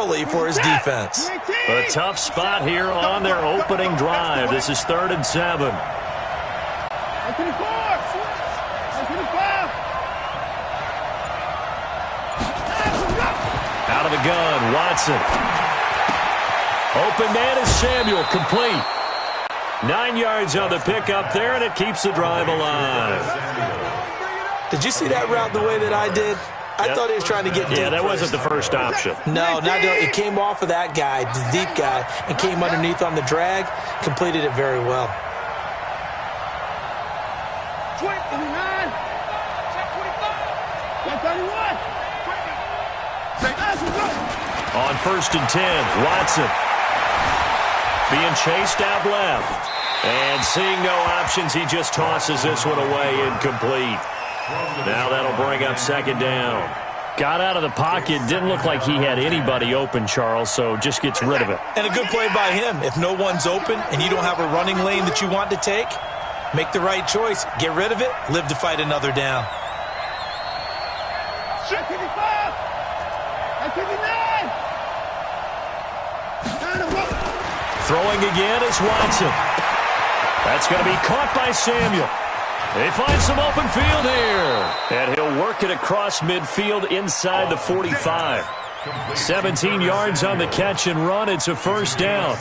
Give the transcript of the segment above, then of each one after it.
early for his defense. A tough spot here on their opening drive. This is 3rd and 7. Out of the gun, Watson. Open man is Samuel, complete. 9 yards on the pickup there, and it keeps the drive alive. Did you see that route the way that I did? I thought he was trying to get deep. Yeah, that wasn't the first option. No, it came off of that guy, the deep guy, and came underneath on the drag, completed it very well. 29, 131. On 1st and 10, Watson being chased out left. And seeing no options, he just tosses this one away, incomplete. Now that'll bring up 2nd down. Got out of the pocket, didn't look like he had anybody open, Charles, so just gets rid of it. And a good play by him. If no one's open and you don't have a running lane that you want to take, make the right choice. Get rid of it, live to fight another down. 59. Throwing again is Watson. That's going to be caught by Samuel. They find some open field here. And he'll work it across midfield inside the 45. 17 yards on the catch and run. It's a 1st down.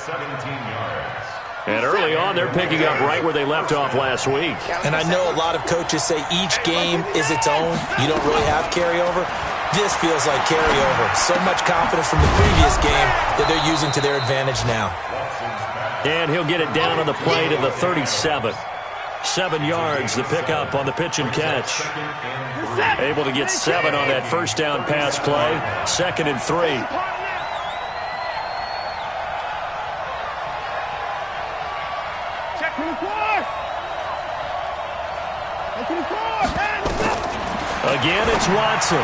And early on, they're picking up right where they left off last week. And I know a lot of coaches say each game is its own. You don't really have carryover. This feels like carryover. So much confidence from the previous game that they're using to their advantage now. And he'll get it down on the play to the 37. 7 yards, the pickup on the pitch and catch. Able to get 7 on that 1st down pass play. 2nd and 3. Again, it's Watson.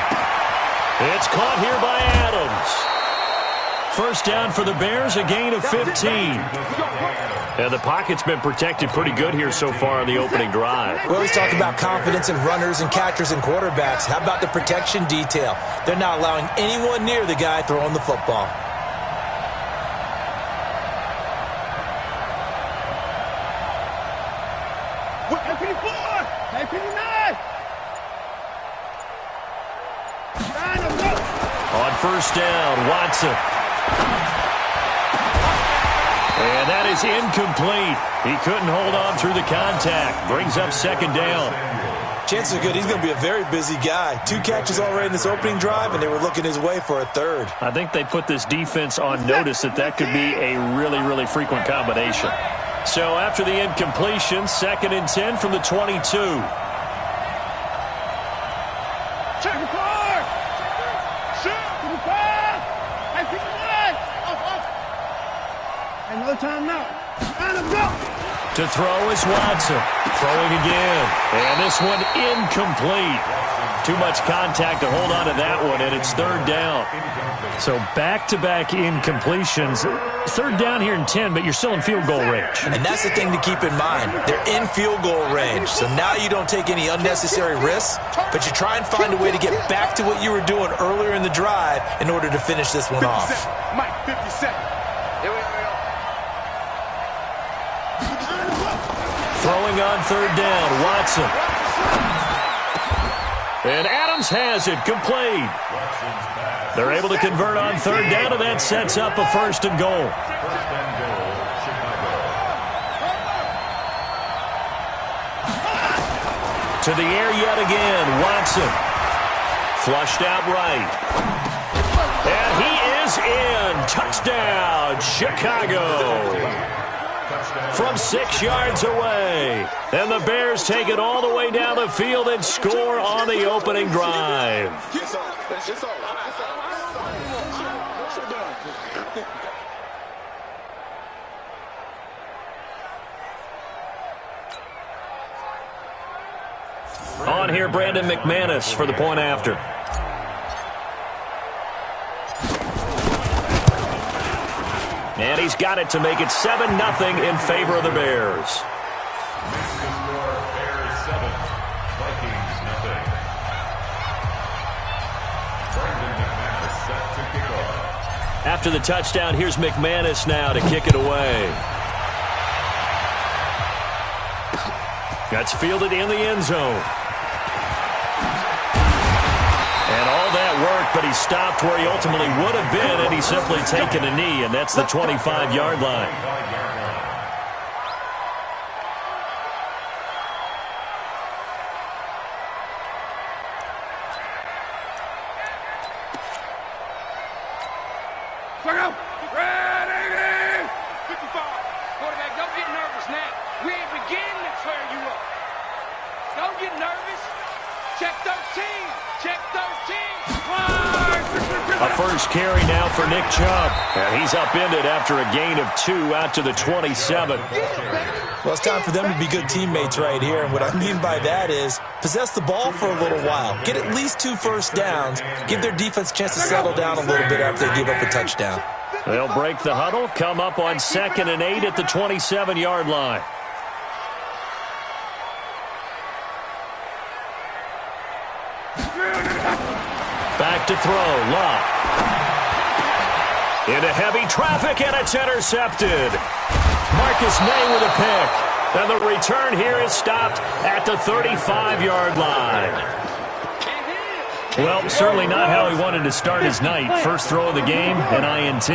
It's caught here by Adams. 1st down for the Bears, a gain of 15. And the pocket's been protected pretty good here so far in the opening drive. We always talk about confidence in runners and catchers and quarterbacks. How about the protection detail? They're not allowing anyone near the guy throwing the football. On 1st down, Watson. And that is incomplete. He couldn't hold on through the contact. Brings up 2nd down. Chances are good he's going to be a very busy guy. 2 catches already in this opening drive, and they were looking his way for a 3rd. I think they put this defense on notice that could be a really, really frequent combination. So after the incompletion, 2nd and 10 from the 22. No time now. To throw is Watson. Throwing again. And this one incomplete. Too much contact to hold on to that one, and it's 3rd down. So back-to-back incompletions. 3rd down here in 10, but you're still in field goal range. And that's the thing to keep in mind. They're in field goal range. So now you don't take any unnecessary risks, but you try and find a way to get back to what you were doing earlier in the drive in order to finish this one off. Mike, 50 seconds. Here we go. Throwing on 3rd down, Watson. And Adams has it, complete. They're able to convert on 3rd down, and that sets up a 1st and goal. To the air yet again, Watson. Flushed out right. And he is in. Touchdown, Chicago. From 6 yards away. And the Bears take it all the way down the field and score on the opening drive. On here, Brandon McManus for the point after. And he's got it to make it 7-0 in favor of the Bears. Bears 7, Vikings nothing. Brandon McManus set to kick off. After the touchdown, here's McManus now to kick it away. That's fielded in the end zone. And all that work, but he stopped where he ultimately would have been, and he's simply taken a knee, and that's the 25-yard line. Ready! 55. Quarterback, don't get nervous now. We ain't beginning to tear you up. Don't get nervous. Check 13. Check 13. A first carry now for Nick Chubb. And he's upended after a gain of 2 out to the 27. Well, it's time for them to be good teammates right here. And what I mean by that is possess the ball for a little while. Get at least 2 first downs. Give their defense a chance to settle down a little bit after they give up a touchdown. They'll break the huddle, come up on 2nd and 8 at the 27-yard line. Back to throw, Love. Into heavy traffic, and it's intercepted. Marcus May with a pick. And the return here is stopped at the 35-yard line. Well, certainly not how he wanted to start his night. First throw of the game, an INT.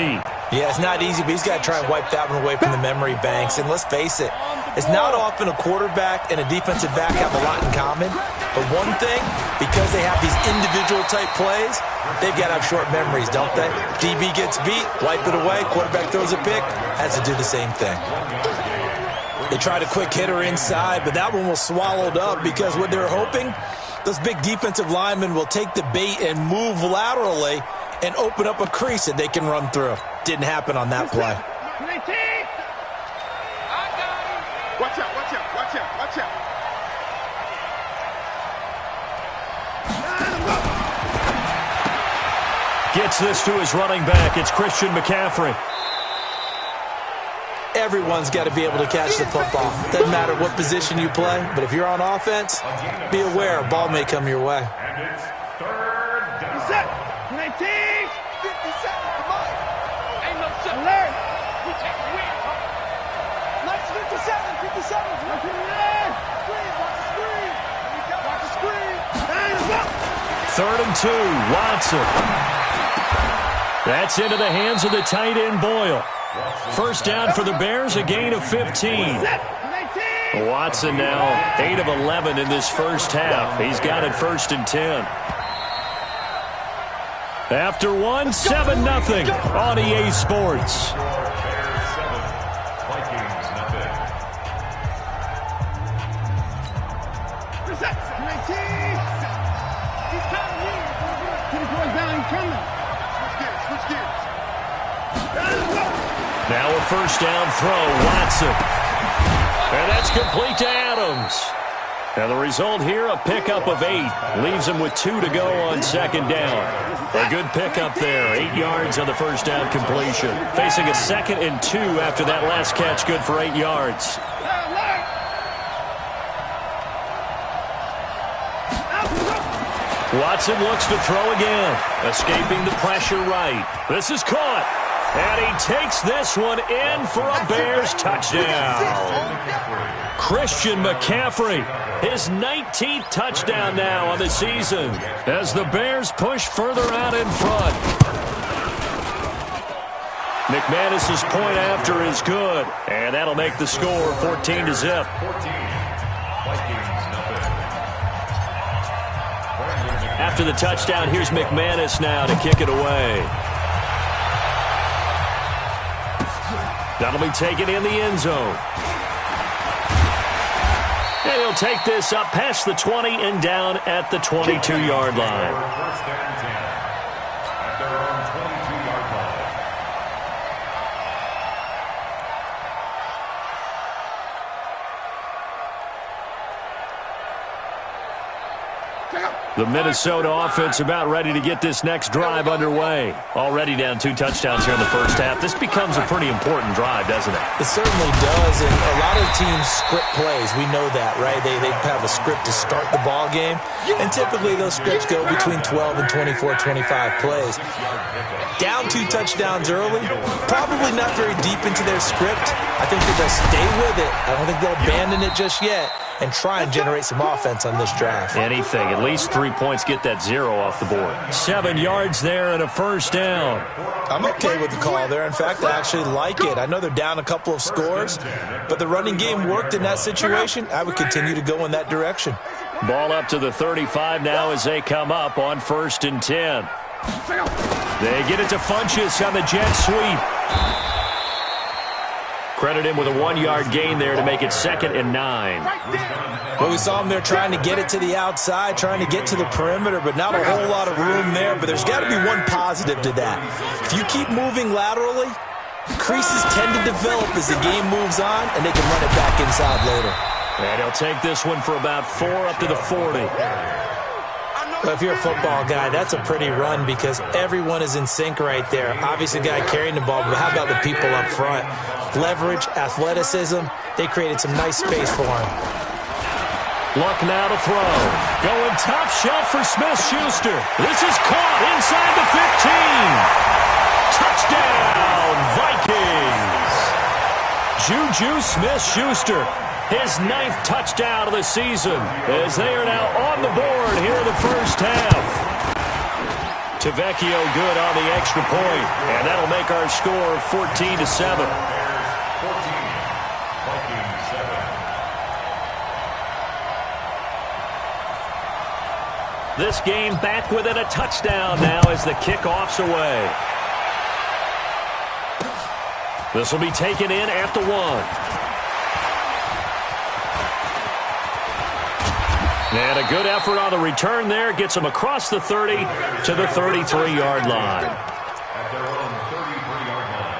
Yeah, it's not easy, but he's got to try and wipe that one away from the memory banks. And let's face it, it's not often a quarterback and a defensive back have a lot in common. But one thing, because they have these individual type plays, they've got to have short memories, don't they? DB gets beat, wipe it away, quarterback throws a pick, has to do the same thing. They tried a quick hitter inside, but that one was swallowed up because what they're hoping, those big defensive linemen will take the bait and move laterally and open up a crease that they can run through. Didn't happen on that play. Watch out, watch out, watch out, watch out. Gets this to his running back. It's Christian McCaffrey. Everyone's got to be able to catch the football. Doesn't matter what position you play, but if you're on offense, be aware a ball may come your way. And it's 3rd down. 19, 57, come on. Ain't no shit. Alert. We take the win, huh? Nice 57, 57. Watch the screen. Watch the screen. Hands up. 3rd and 2, Watson. That's into the hands of the tight end, Boyle. First down for the Bears, a gain of 15. Watson now 8 of 11 in this first half. He's got it 1st and 10. After one, 7-0 on EA Sports. Bears 7, Vikings nothing. He's coming here. Get it going down, he's coming. Switch gears. Now a first down throw, Watson. And that's complete to Adams. And the result here, a pickup of 8. Leaves him with 2 to go on 2nd down. A good pickup there, 8 yards on the first down completion. Facing a 2nd and 2 after that last catch, good for 8 yards. Watson looks to throw again. Escaping the pressure right. This is caught. And he takes this one in for a Bears touchdown. Christian McCaffrey, his 19th touchdown now on the season as the Bears push further out in front. McManus's point after is good, and that'll make the score 14-0. 14, Vikings nothing. After the touchdown, here's McManus now to kick it away. That'll be taken in the end zone. And he'll take this up past the 20 and down at the 22-yard line. First and 10 at their own 22-yard line. Check out. The Minnesota offense about ready to get this next drive underway. Already down 2 touchdowns here in the first half. This becomes a pretty important drive, doesn't it? It certainly does, and a lot of teams script plays. We know that, right? They have a script to start the ball game, and typically those scripts go between 12 and 24, 25 plays. Down 2 touchdowns early, probably not very deep into their script. I think they're going to stay with it. I don't think they'll abandon it just yet and try and generate some offense on this drive. Anything. At least 3 points, get that 0 off the board. 7 yards there and a first down. I'm okay with the call there. In fact, I actually like it. I know they're down a couple of scores, but the running game worked in that situation. I would continue to go in that direction. Ball up to the 35 now as they come up on 1st and 10. They get it to Funchess on the jet sweep. Credit him with a 1-yard gain there to make it 2nd and 9. Well, we saw him there trying to get it to the outside, trying to get to the perimeter, but not a whole lot of room there. But there's got to be one positive to that. If you keep moving laterally, creases tend to develop as the game moves on, and they can run it back inside later. And he'll take this one for about 4 up to the 40. Well, if you're a football guy, that's a pretty run because everyone is in sync right there. Obviously, the guy carrying the ball, but how about the people up front? Leverage, athleticism, they created some nice space for him. Luck now to throw. Going top shelf for Smith-Schuster. This is caught inside the 15. Touchdown, Vikings. Juju Smith-Schuster. His 9th touchdown of the season as they are now on the board here in the first half. Tavecchio good on the extra point, and that'll make our score 14-7. This game back within a touchdown now as the kickoff's away. This will be taken in at the 1. And a good effort on the return there. Gets them across the 30 to the 33-yard line. At their own 33-yard line.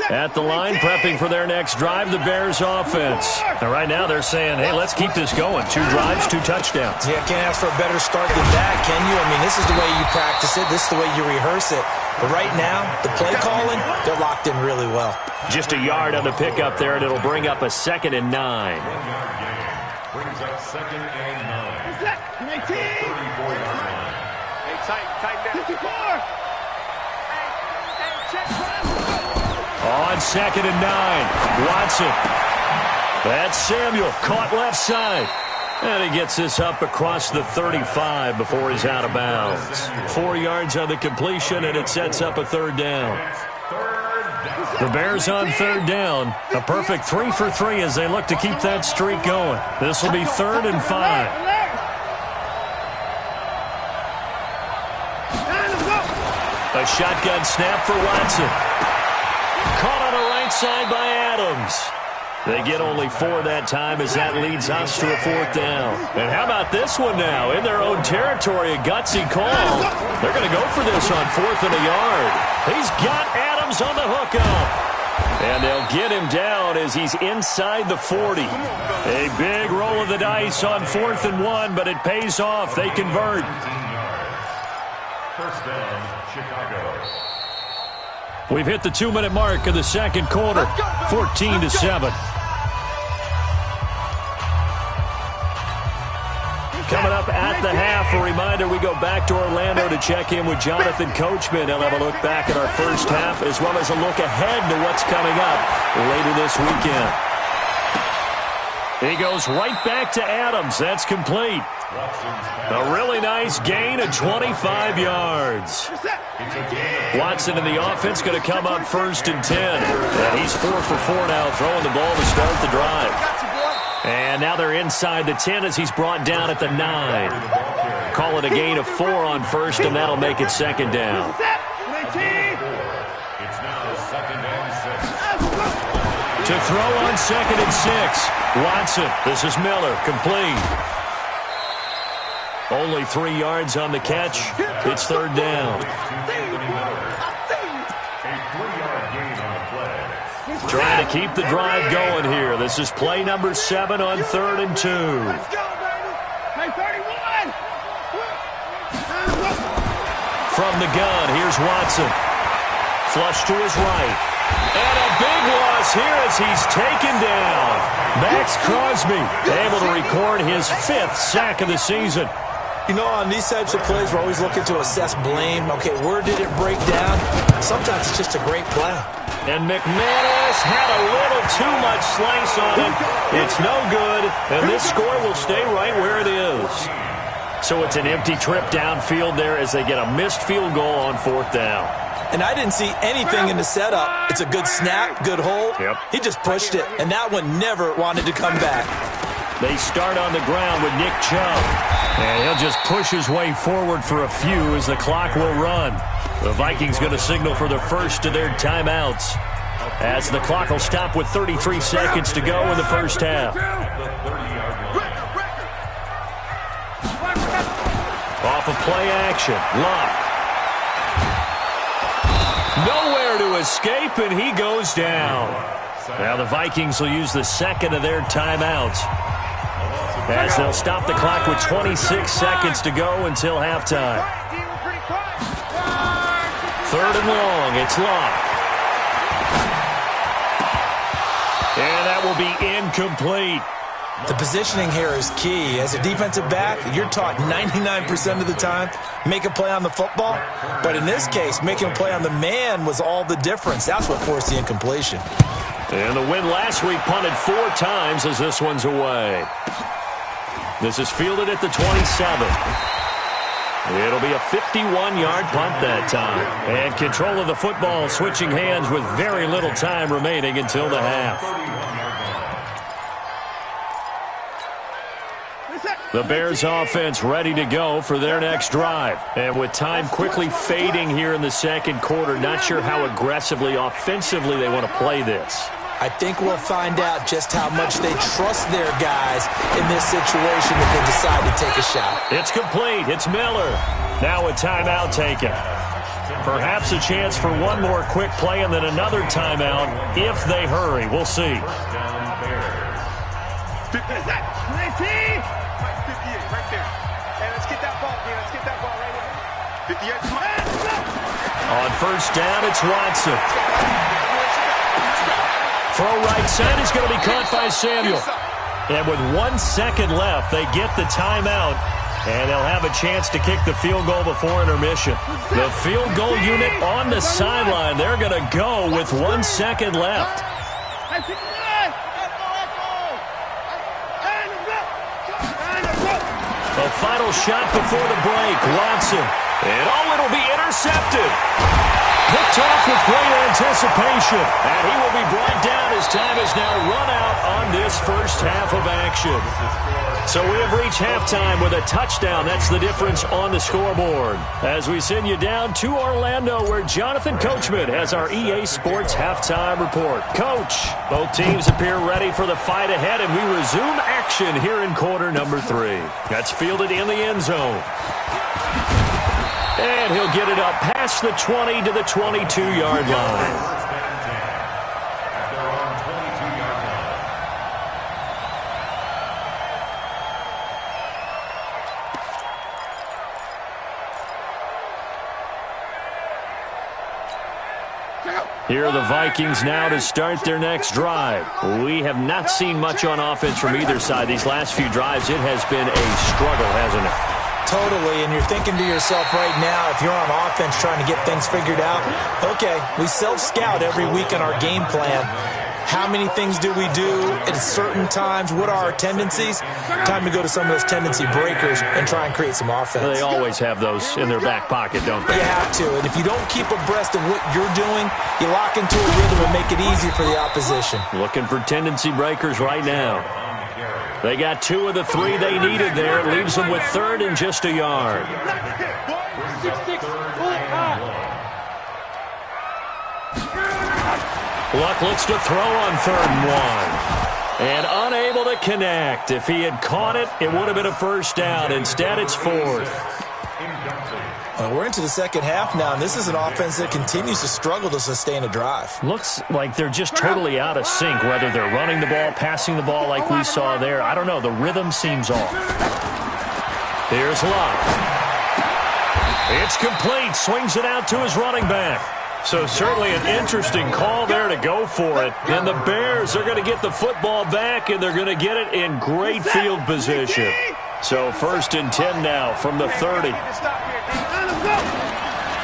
At the line, prepping for their next drive, the Bears offense. And right now they're saying, hey, let's keep this going. 2 drives, 2 touchdowns. Yeah, can't ask for a better start than that, can you? I mean, this is the way you practice it. This is the way you rehearse it. But right now, the play calling, they're locked in really well. Just a yard on the pickup there, and it'll bring up a 2nd and 9. 1-yard gain. Brings up 2nd and 9. 19. 34-yard line. Hey, tight down. 54. Hey, check. On 2nd and 9, Watson. That's Samuel, caught left side. And he gets this up across the 35 before he's out of bounds. 4 yards on the completion, and it sets up a 3rd down. The Bears on 3rd down. A perfect 3 for 3 as they look to keep that streak going. This will be 3rd and 5. A shotgun snap for Watson. Caught on the right side by Adams. They get only 4 that time as that leads us to a 4th down. And how about this one now? In their own territory, a gutsy call. They're going to go for this on 4th and a yard. He's got Adams on the hookup. And they'll get him down as he's inside the 40. A big roll of the dice on 4th and 1, but it pays off. They convert. First down, Chicago. We've hit the 2-minute mark of the 2nd quarter, 14-7. Coming up at the half, a reminder we go back to Orlando to check in with Jonathan Coachman. He'll have a look back at our first half as well as a look ahead to what's coming up later this weekend. He goes right back to Adams. That's complete. A really nice gain of 25 yards. Watson in the offense going to come up 1st and 10. And he's 4 for 4 now, throwing the ball to start the drive. And now they're inside the 10 as he's brought down at the 9. Call it a gain of 4 on 1st, and that'll make it 2nd down. It's now 2nd and 6. To throw on 2nd and 6. Watson, this is Miller, complete. Only 3 yards on the catch. It's 3rd down. A 3-yard gain on the play. Trying to keep the drive going here. This is play number 7 on 3rd and 2. Let's go, baby. Play 31. From the gun, here's Watson. Flush to his right. And a big loss here as he's taken down. Max Crosby able to record his 5th sack of the season. You know, on these types of plays, we're always looking to assess blame. Okay, where did it break down? Sometimes it's just a great play. And McManus had a little too much slice on it. It's no good, and this score will stay right where it is. So it's an empty trip downfield there as they get a missed field goal on 4th down. And I didn't see anything in the setup. It's a good snap, good hold. Yep. He just pushed it, and that one never wanted to come back. They start on the ground with Nick Chubb. And he'll just push his way forward for a few as the clock will run. The Vikings going to signal for the first of their timeouts as the clock will stop with 33 seconds to go in the first half. Off of play action, Luck. Nowhere to escape, and he goes down. Now the Vikings will use the second of their timeouts as they'll stop the clock with 26 seconds to go until halftime. 3rd and long, it's Luck. And that will be incomplete. The positioning here is key. As a defensive back, you're taught 99% of the time, make a play on the football. But in this case, making a play on the man was all the difference. That's what forced the incompletion. And the win last week punted 4 times as this one's away. This is fielded at the 27. It'll be a 51-yard punt that time. And control of the football switching hands with very little time remaining until the half. The Bears offense ready to go for their next drive. And with time quickly fading here in the second quarter, not sure how aggressively, offensively they want to play this. I think we'll find out just how much they trust their guys in this situation if they decide to take a shot. It's complete. It's Miller. Now a timeout taken. Perhaps a chance for one more quick play and then another timeout if they hurry. We'll see. 19. 58, right there. Hey, let's get that ball, man. Let's get that ball right here. 58. On first down, it's Watson. Throw right side is going to be caught by Samuel. And with 1 second left, they get the timeout. And they'll have a chance to kick the field goal before intermission. The field goal unit on the sideline. They're going to go with 1 second left. The final shot before the break. Watson. And it'll be intercepted. Picked off with great anticipation. And he will be brought down as time is now run out on this first half of action. So we have reached halftime with a touchdown. That's the difference on the scoreboard. As we send you down to Orlando, where Jonathan Coachman has our EA Sports halftime report. Coach, both teams appear ready for the fight ahead, and we resume action here in quarter number 3. That's fielded in the end zone. And he'll get it up past the 20 to the 22-yard line. Here are the Vikings now to start their next drive. We have not seen much on offense from either side. These last few drives, it has been a struggle, hasn't it? Totally, and you're thinking to yourself right now, if you're on offense trying to get things figured out, okay, we self-scout every week in our game plan. How many things do we do at certain times? What are our tendencies? Time to go to some of those tendency breakers and try and create some offense. They always have those in their back pocket, don't they? You have to, and if you don't keep abreast of what you're doing, you lock into a rhythm and make it easy for the opposition. Looking for tendency breakers right now. They got 2 of the 3 they needed there. It leaves them with 3rd and just a yard. Luck looks to throw on 3rd and 1. And unable to connect. If he had caught it, it would have been a first down. Instead, it's 4th. Well, we're into the second half now, and this is an offense that continues to struggle to sustain a drive. Looks like they're just totally out of sync, whether they're running the ball, passing the ball like we saw there. I don't know. The rhythm seems off. Here's Love. It's complete. Swings it out to his running back. So certainly an interesting call there to go for it. And the Bears are going to get the football back, and they're going to get it in great field position. So 1st and 10 now from the 30.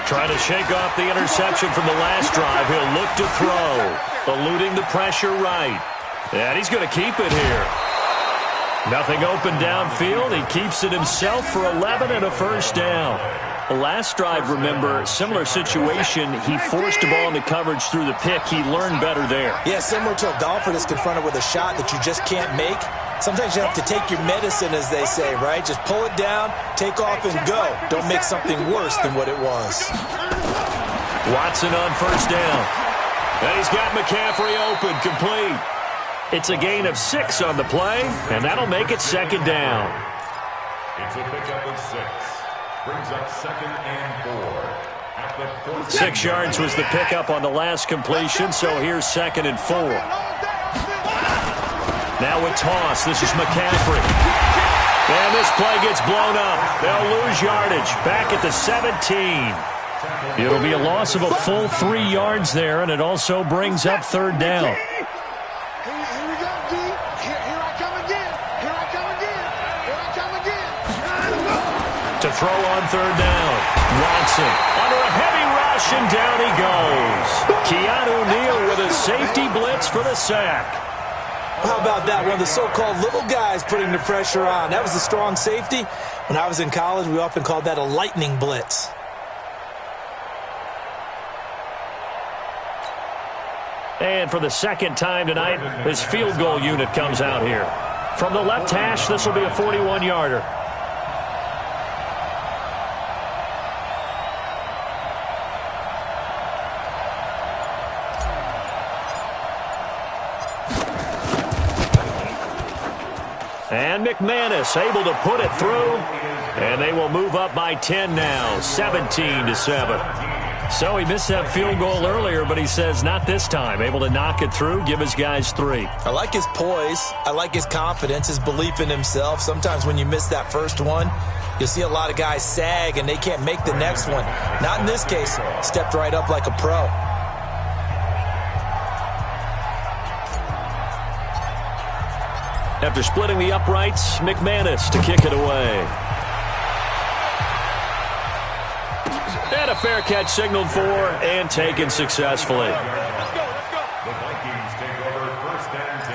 Trying to shake off the interception from the last drive. He'll look to throw. Eluding the pressure right. And he's going to keep it here. Nothing open downfield. He keeps it himself for 11 and a first down. The last drive, remember, similar situation. He forced the ball into coverage through the pick. He learned better there. Yeah, similar to a golfer that's confronted with a shot that you just can't make. Sometimes you have to take your medicine, as they say, right? Just pull it down, take off, and go. Don't make something worse than what it was. Watson on first down. And he's got McCaffrey open, complete. It's a gain of 6 on the play, and that'll make it second down. It's a pickup of 6. Brings up 2nd and 4. 6 yards was the pickup on the last completion, so here's 2nd and 4. Now a toss. This is McCaffrey. And this play gets blown up. They'll lose yardage. Back at the 17. It'll be a loss of a full 3 yards there, and it also brings up 3rd down. To throw on 3rd down. Watson under a heavy rush, and down he goes. Keanu Neal with a safety blitz for the sack. How about that? One of the so-called little guys putting the pressure on. That was a strong safety. When I was in college, we often called that a lightning blitz. And for the second time tonight, his field goal unit comes out here. From the left hash, this will be a 41-yarder. And McManus able to put it through. And they will move up by 10 now, 17-7. So he missed that field goal earlier, but he says not this time. Able to knock it through, give his guys 3. I like his poise. I like his confidence, his belief in himself. Sometimes when you miss that first one, you'll see a lot of guys sag and they can't make the next one. Not in this case. Stepped right up like a pro. After splitting the uprights, McManus to kick it away. And a fair catch signaled for and taken successfully. The Vikings take over 1st and 10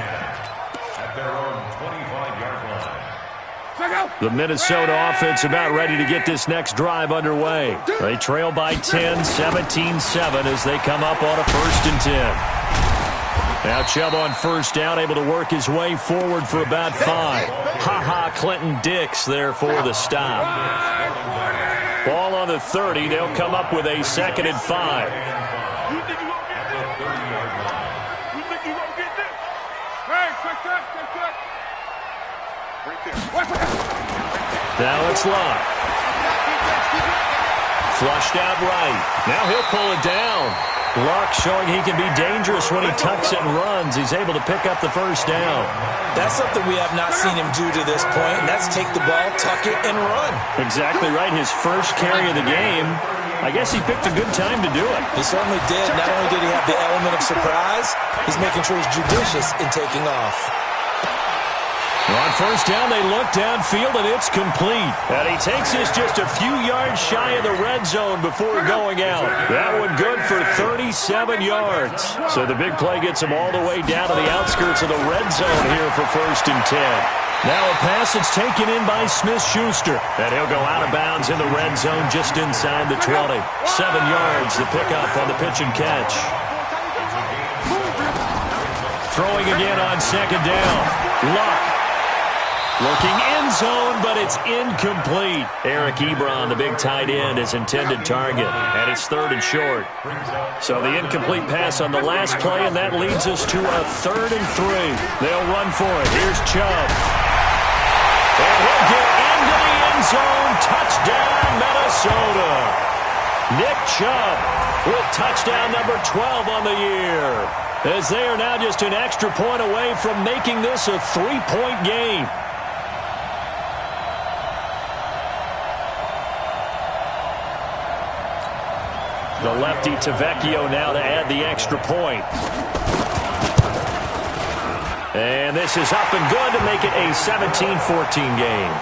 at their own 25-yard line. The Minnesota offense about ready to get this next drive underway. They trail by 10, 17-7 as they come up on a 1st and 10. Now Chubb on first down, able to work his way forward for about 5. Clinton Dix there for the stop. Ball on the 30. They'll come up with a 2nd and 5. Now it's Love. Flushed out right. Now he'll pull it down. Luck showing he can be dangerous when he tucks it and runs. He's able to pick up the first down. That's something we have not seen him do to this point, and that's take the ball, tuck it, and run. Exactly right. His first carry of the game. I guess he picked a good time to do it. He certainly did. Not only did he have the element of surprise, he's making sure he's judicious in taking off. On first down, they look downfield, and it's complete. And he takes this just a few yards shy of the red zone before going out. That one good for 37 yards. So the big play gets him all the way down to the outskirts of the red zone here for 1st and 10. Now a pass that's taken in by Smith-Schuster. And he'll go out of bounds in the red zone just inside the 20. 7 yards, the pickup on the pitch and catch. Throwing again on 2nd down. Luck. Looking end zone, but it's incomplete. Eric Ebron, the big tight end, his intended target. And it's 3rd and short. So the incomplete pass on the last play, and that leads us to a 3rd and 3. They'll run for it. Here's Chubb. And he'll get into the end zone. Touchdown, Minnesota. Nick Chubb with touchdown number 12 on the year, as they are now just an extra point away from making this a 3-point game. The lefty to Vecchio now to add the extra point. And this is up and good to make it a 17-14 game.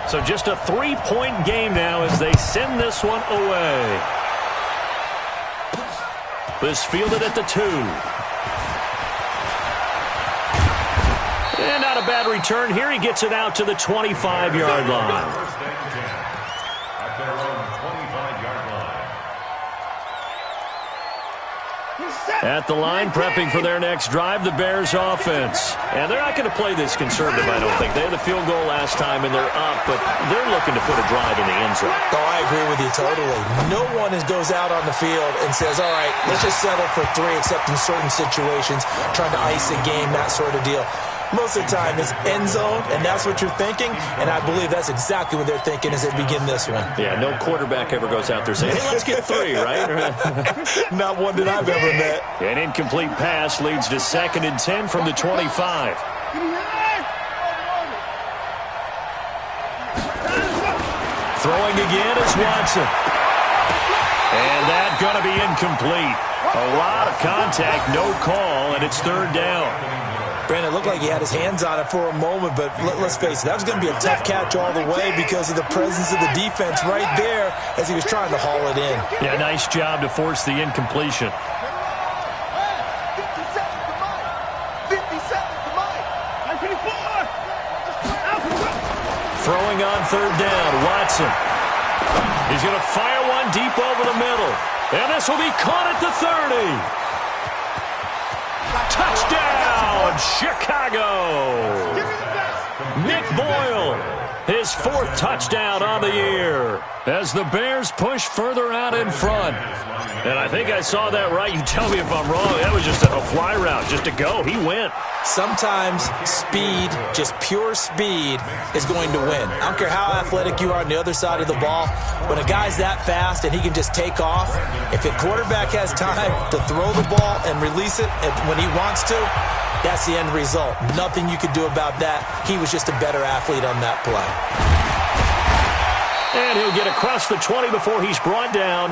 So just a 3-point game now as they send this one away. This fielded at the 2. And not a bad return here. He gets it out to the 25-yard line. First and 10 at their own 25-yard line. At the line, prepping for their next drive, the Bears offense. And they're not going to play this conservative, I don't think. They had the field goal last time, and they're up, but they're looking to put a drive in the end zone. Oh, I agree with you totally. No one goes out on the field and says, all right, let's just settle for 3, except in certain situations, trying to ice a game, that sort of deal. Most of the time, it's end zone, and that's what you're thinking, and I believe that's exactly what they're thinking as they begin this one. Yeah, no quarterback ever goes out there saying, hey, let's get 3, right? Not one that I've ever met. An incomplete pass leads to 2nd and 10 from the 25. Throwing again is Watson. And that's going to be incomplete. A lot of contact, no call, and it's 3rd down. Brandon, it looked like he had his hands on it for a moment, but let's face it, that was going to be a tough catch all the way because of the presence of the defense right there as he was trying to haul it in. Yeah, nice job to force the incompletion. 57 to Mike. 57 to Mike. 24. Throwing on 3rd down, Watson. He's going to fire one deep over the middle. And this will be caught at the 30. Touchdown, Chicago! Nick Boyle, his 4th touchdown on the year, as the Bears push further out in front. And I think I saw that right. You tell me if I'm wrong. That was just a fly route, just to go. He went. Sometimes speed, just pure speed, is going to win. I don't care how athletic you are on the other side of the ball. When a guy's that fast and he can just take off, if a quarterback has time to throw the ball and release it when he wants to, that's the end result. Nothing you could do about that. He was just a better athlete on that play. And he'll get across the 20 before he's brought down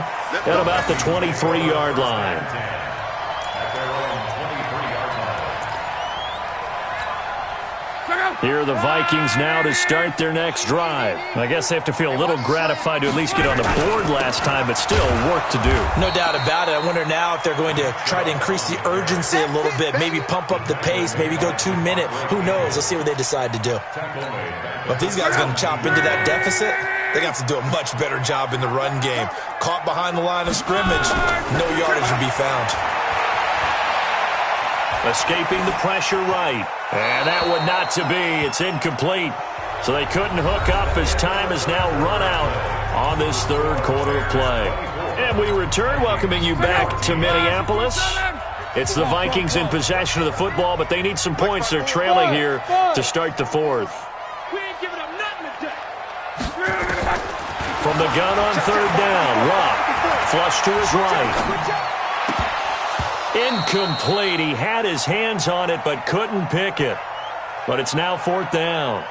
at about the 23-yard line. Here are the Vikings now to start their next drive. I guess they have to feel a little gratified to at least get on the board last time, but still work to do. No doubt about it. I wonder now if they're going to try to increase the urgency a little bit, maybe pump up the pace, maybe go 2-minute. Who knows? Let's see what they decide to do. But if these guys are going to chop into that deficit, they're going to have to do a much better job in the run game. Caught behind the line of scrimmage, no yardage to be found. Escaping the pressure right. And that one not to be. It's incomplete. So they couldn't hook up as time has now run out on this 3rd quarter of play. And we return, welcoming you back to Minneapolis. It's the Vikings in possession of the football, but they need some points. They're trailing here to start the 4th. We ain't giving up nothing today. From the gun on 3rd down, Luck flush to his right. Incomplete. He had his hands on it but couldn't pick it. But it's now 4th down.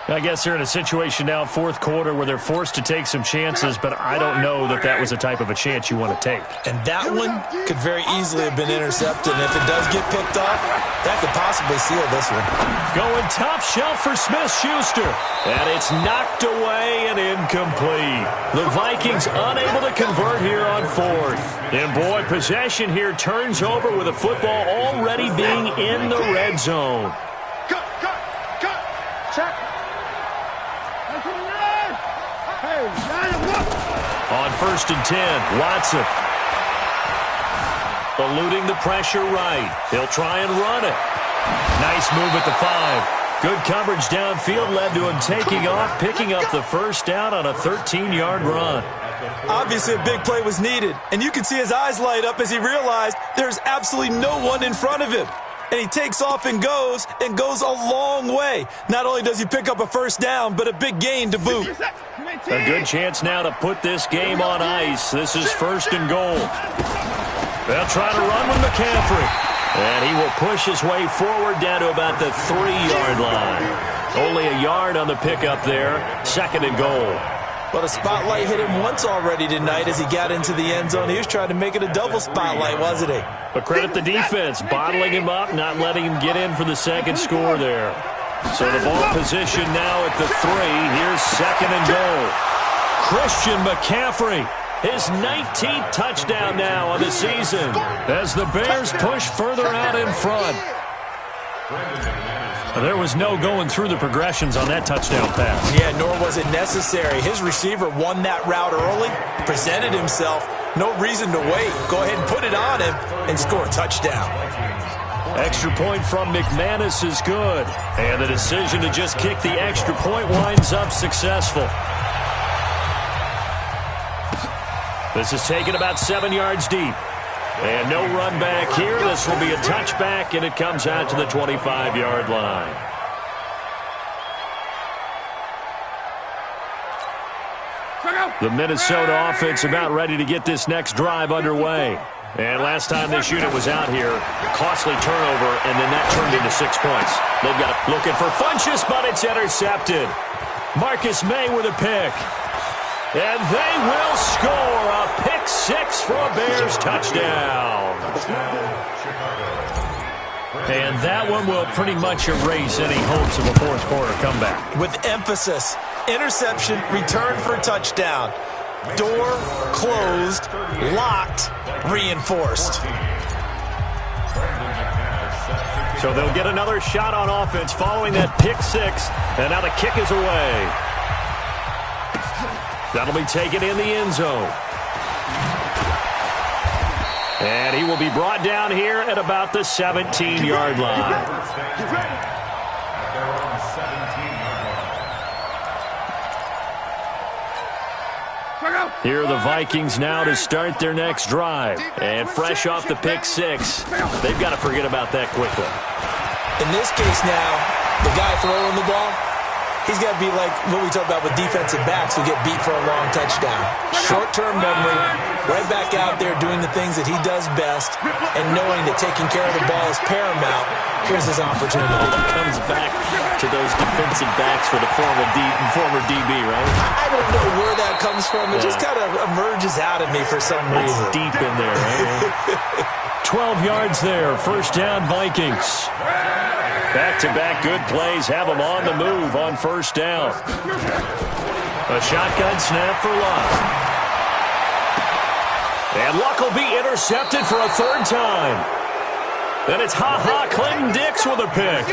I guess they're in a situation now, 4th quarter, where they're forced to take some chances, but I don't know that that was the type of a chance you want to take. And that one could very easily have been intercepted, and if it does get picked off, that could possibly seal this one. Going top shelf for Smith-Schuster, and it's knocked away and incomplete. The Vikings unable to convert here on 4th. And boy, possession here turns over with the football already being in the red zone. Cut. Check. On 1st and 10, Watson. Eluding the pressure right. He'll try and run it. Nice move at the 5. Good coverage downfield led to him taking off, picking up the 1st down on a 13-yard run. Obviously, a big play was needed, and you can see his eyes light up as he realized there's absolutely no one in front of him. And he takes off and goes a long way. Not only does he pick up a first down, but a big gain to boot. A good chance now to put this game on ice. This is 1st and goal. They'll try to run with McCaffrey. And he will push his way forward down to about the 3-yard line. Only a yard on the pickup there. 2nd and goal. Well, the spotlight hit him once already tonight as he got into the end zone. He was trying to make it a double spotlight, wasn't he? But credit the defense, bottling him up, not letting him get in for the 2nd score there. So the ball position now at the 3. Here's 2nd and goal. Christian McCaffrey, his 19th touchdown now on the season as the Bears push further out in front. There was no going through the progressions on that touchdown pass. Yeah, nor was it necessary. His receiver won that route early, presented himself. No reason to wait. Go ahead and put it on him and score a touchdown. Extra point from McManus is good. And the decision to just kick the extra point winds up successful. This is taken about 7 yards deep. And no run back here. This will be a touchback, and it comes out to the 25-yard line. The Minnesota offense about ready to get this next drive underway. And last time this unit was out here, costly turnover, and then that turned into 6 points. They've got it looking for Funchess, but it's intercepted. Marcus May with a pick. And they will score a pick 6 for a Bears touchdown. And that one will pretty much erase any hopes of a fourth quarter comeback. With emphasis, interception, return for a touchdown. Door closed, locked, reinforced. So they'll get another shot on offense following that pick 6. And now the kick is away. That'll be taken in the end zone. And he will be brought down here at about the 17-yard line. Here are the Vikings now to start their next drive. And fresh off the pick 6, they've got to forget about that quickly. In this case now, the guy throwing the ball, he's got to be like what we talk about with defensive backs who get beat for a long touchdown. Short-term memory, right back out there doing the things that he does best, and knowing that taking care of the ball is paramount. Here's his opportunity. Comes back to those defensive backs for the former DB, right? I don't know where that comes from. It just kind of emerges out of me for some reason. It's deep in there, right? 12 yards there. First down, Vikings. Back-to-back good plays have them on the move on first down. A shotgun snap for Luck. And Luck will be intercepted for a 3rd time. Then it's Clinton Dix with a pick.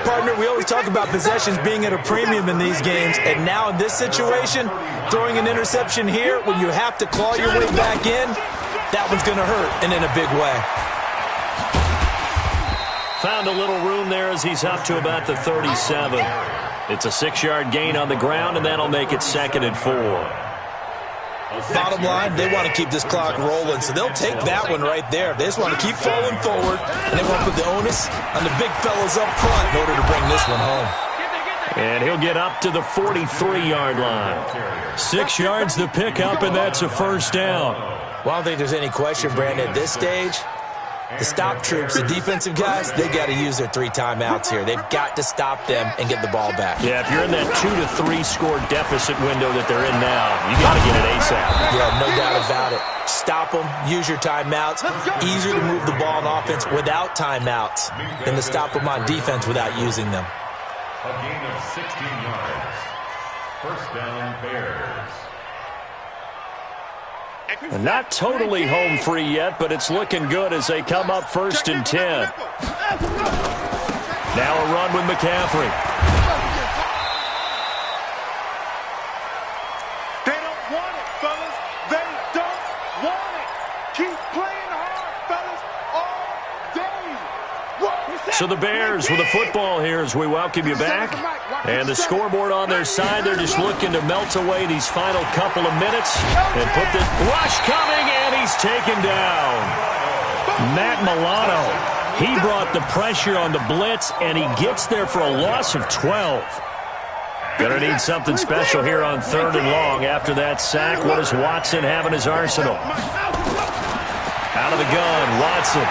Partner, we always talk about possessions being at a premium in these games, and now in this situation, throwing an interception here when you have to claw your way back in, that one's going to hurt, and in a big way. Found a little room there as he's up to about the 37. It's a 6-yard gain on the ground, and that'll make it 2nd and 4. Bottom line, they want to keep this clock rolling, so they'll take that one right there. They just want to keep falling forward, and they want to put the onus on the big fellas up front in order to bring this one home. And he'll get up to the 43-yard line. 6 yards to pick up, and that's a first down. Well, I don't think there's any question, Brandon, at this stage. The stop troops, the defensive guys, they got to use their 3 timeouts here. They've got to stop them and get the ball back. Yeah, if you're in that 2 to 3 score deficit window that they're in now, you got to get it ASAP. Yeah, no doubt about it. Stop them, use your timeouts. Easier to move the ball on offense without timeouts than to stop them on defense without using them. A gain of 16 yards. First down, Bears. And not totally home free yet, but it's looking good as they come up 1st and 10. Now a run with McCaffrey. They don't want it, fellas. They don't want it. Keep playing hard, fellas, all day. So the Bears with the football here as we welcome you back. And the scoreboard on their side, they're just looking to melt away these final couple of minutes and put the rush coming, and he's taken down. Matt Milano, he brought the pressure on the blitz, and he gets there for a loss of 12. Gonna need something special here on 3rd and long. After that sack, what does Watson have in his arsenal? Out of the gun, Watson.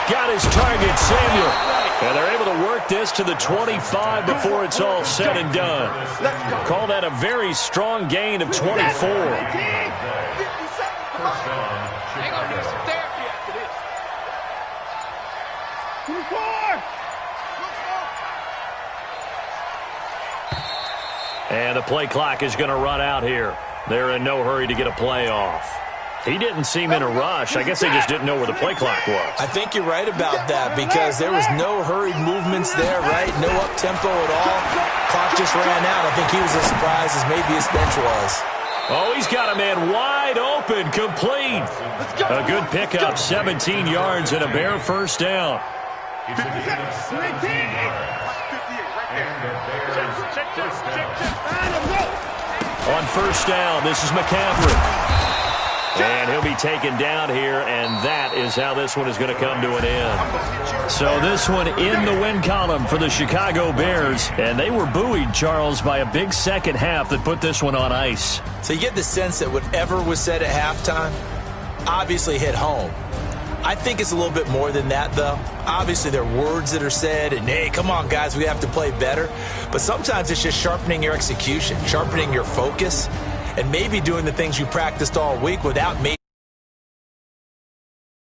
Got his target, Samuel. And they're able to work this to the 25 before it's all said and done. Call that a very strong gain of 24. Hang on, do some therapy after this. 24! And the play clock is going to run out here. They're in no hurry to get a play off. He didn't seem in a rush. I guess they just didn't know where the play clock was. I think you're right about that because there was no hurried movements there, right? No up-tempo at all. Clock just ran out. I think he was as surprised as maybe his bench was. Oh, he's got a man wide open, complete. A good pickup, 17 yards and a bare first down. On first down, this is McCaffrey. And he'll be taken down here, and that is how this one is going to come to an end. So this one in the win column for the Chicago Bears, and they were buoyed, Charles, by a big second half that put this one on ice. So you get the sense that whatever was said at halftime obviously hit home. I think it's a little bit more than that, though. Obviously, there are words that are said, and, hey, come on, guys, we have to play better. But sometimes it's just sharpening your execution, sharpening your focus, and maybe doing the things you practiced all week without maybe